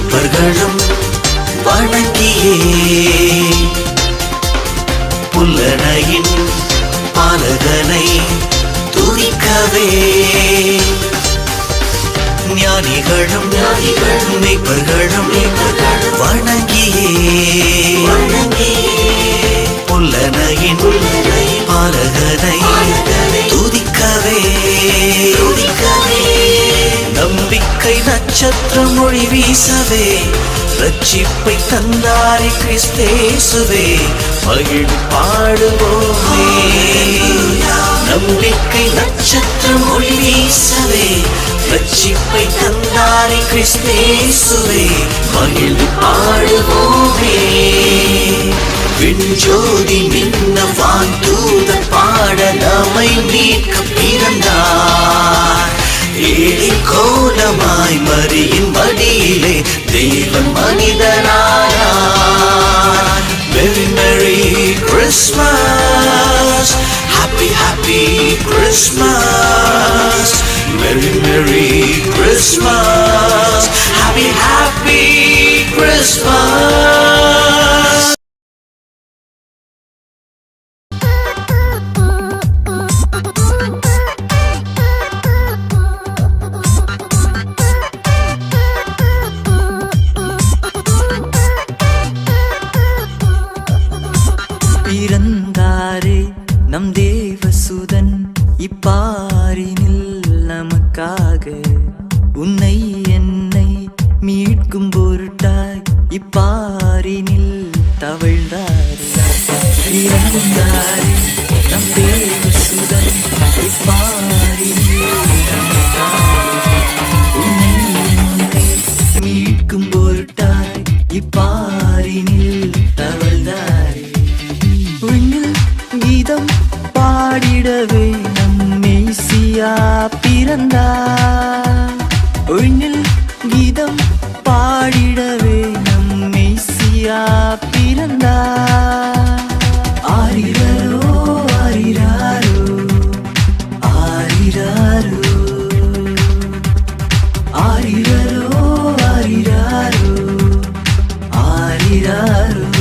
மேய்ப்பர்களும் வணங்கியே புல்லனையின் பாலகனை துதிக்கவே ஞானிகளும் மேய்ப்பர்களும் வணங்கியே புல்லனையின் பாலகனை துதிக்கவே நம்பிக்கை நட்சத்திரம் மொழி வீசவே ரட்சிப்பை தந்தாரே கிறிஸ்தேசுவே மகிழ் பாடுவோமே நம்பிக்கை நட்சத்திரம் மொழி வீசவே ரட்சிப்பை தந்தாரே கிறிஸ்தேசுவே மகிழ் பாடுவோமே விண்ஜோதி மின்ன வான் தூதர் பாட நம்மை மீட்க பிறந்தார் ஏழை கோலமாய் மரியின் மடியிலே தேவன் மனிதனானார் Merry Merry Christmas Happy Happy Christmas Merry Merry Christmas Happy Happy Christmas பிறந்தாரே நம் தேவசுதன் இப்பாரினில் நமக்காக உன்னை என்னை மீட்கும் பொருட்டாய் இப்பாரினில் தவழ்ந்தாரே பிறந்தாரே நம் தேவசுதன் இப்பாரினில் நமக்காக உன்னை என்னை மீட்கும் பொருட்டாய் இப்பாரினில் தவழ்ந்தாரே விண்ணில் கீதம் பாடிடவே நம் மேசியா பிறந்தார் விண்ணில் கீதம் பாடிடவே நம் மேசியா பிறந்தார் ஆரிரரோ ஆரிராரோ ஆரிராரோ ஆரிரரோ ஆரிராரோ ஆரிராரோ